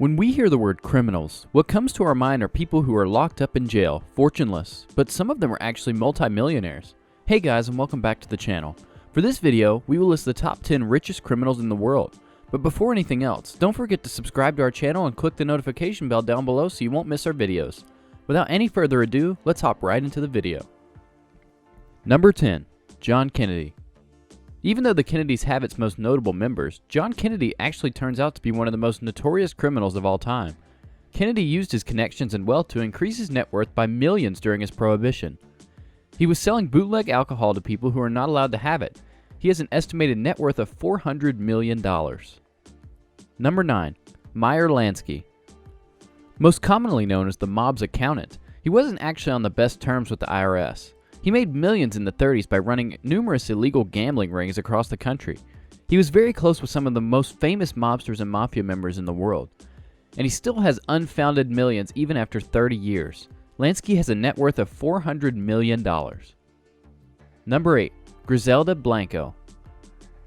When we hear the word criminals, what comes to our mind are people who are locked up in jail, fortuneless, but some of them are actually multimillionaires. Hey guys, and welcome back to the channel. For this video, we will list the top 10 richest criminals in the world. But before anything else, don't forget to subscribe to our channel and click the notification bell down below so you won't miss our videos. Without any further ado, let's hop right into the video. Number 10. John Kennedy. Even though the Kennedys have its most notable members, John Kennedy actually turns out to be one of the most notorious criminals of all time. Kennedy used his connections and wealth to increase his net worth by millions during his prohibition. He was selling bootleg alcohol to people who are not allowed to have it. He has an estimated net worth of $400 million. Number 9. Meyer Lansky. Most commonly known as the mob's accountant, he wasn't actually on the best terms with the IRS. He made millions in the 30s by running numerous illegal gambling rings across the country. He was very close with some of the most famous mobsters and mafia members in the world. And he still has unfounded millions even after 30 years. Lansky has a net worth of $400 million. Number 8. Griselda Blanco.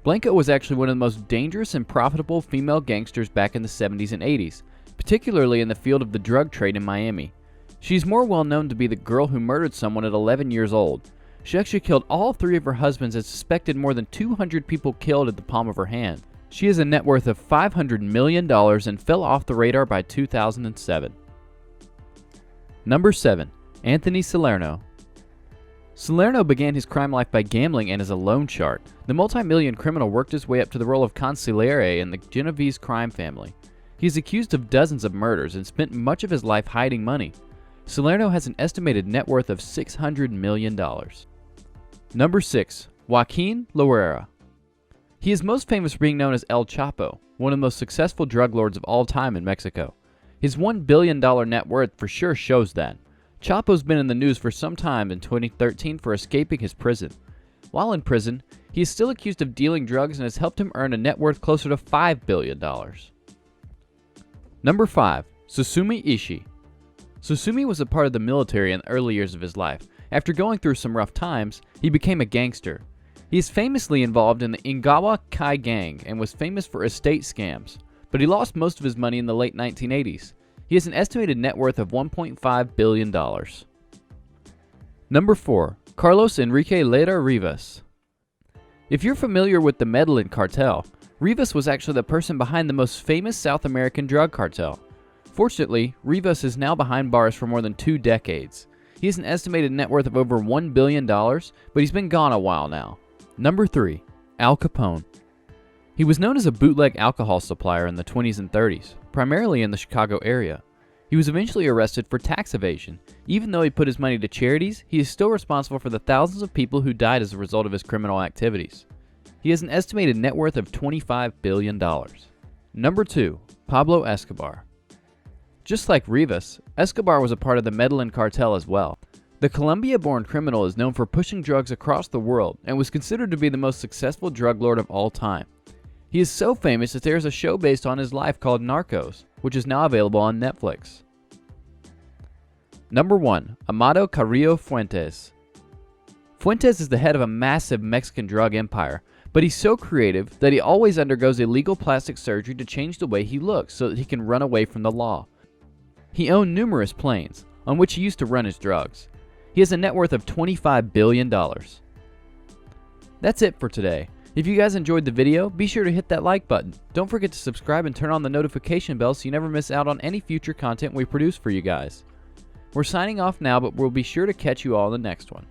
Blanco was actually one of the most dangerous and profitable female gangsters back in the 70s and 80s, particularly in the field of the drug trade in Miami. She's more well known to be the girl who murdered someone at 11 years old. She actually killed all 3 of her husbands and suspected more than 200 people killed at the palm of her hand. She has a net worth of $500 million and fell off the radar by 2007. Number 7. Anthony Salerno. Salerno began his crime life by gambling and as a loan shark. The multi-million criminal worked his way up to the role of consigliere in the Genovese crime family. He is accused of dozens of murders and spent much of his life hiding money. Salerno has an estimated net worth of $600 million. Number 6. Joaquin Loera. He is most famous for being known as El Chapo, one of the most successful drug lords of all time in Mexico. His $1 billion net worth for sure shows that. Chapo's been in the news for some time in 2013 for escaping his prison. While in prison, he is still accused of dealing drugs and has helped him earn a net worth closer to $5 billion. Number 5. Susumi Ishii. Susumi was a part of the military in the early years of his life. After going through some rough times, he became a gangster. He is famously involved in the Ingawa Kai gang and was famous for estate scams, but he lost most of his money in the late 1980s. He has an estimated net worth of $1.5 billion. Number 4. Carlos Enrique Leda Rivas. If you're familiar with the Medellin cartel, Rivas was actually the person behind the most famous South American drug cartel. Fortunately, Rivas is now behind bars for more than 2 decades. He has an estimated net worth of over $1 billion, but he's been gone a while now. Number 3. Al Capone. He was known as a bootleg alcohol supplier in the 20s and 30s, primarily in the Chicago area. He was eventually arrested for tax evasion. Even though he put his money to charities, he is still responsible for the thousands of people who died as a result of his criminal activities. He has an estimated net worth of $25 billion. Number 2. Pablo Escobar. Just like Rivas, Escobar was a part of the Medellin cartel as well. The Colombia-born criminal is known for pushing drugs across the world and was considered to be the most successful drug lord of all time. He is so famous that there is a show based on his life called Narcos, which is now available on Netflix. Number 1. Amado Carrillo Fuentes. Fuentes is the head of a massive Mexican drug empire, but he's so creative that he always undergoes illegal plastic surgery to change the way he looks so that he can run away from the law. He owned numerous planes, on which he used to run his drugs. He has a net worth of $25 billion. That's it for today. If you guys enjoyed the video, be sure to hit that like button. Don't forget to subscribe and turn on the notification bell so you never miss out on any future content we produce for you guys. We're signing off now, but we'll be sure to catch you all in the next one.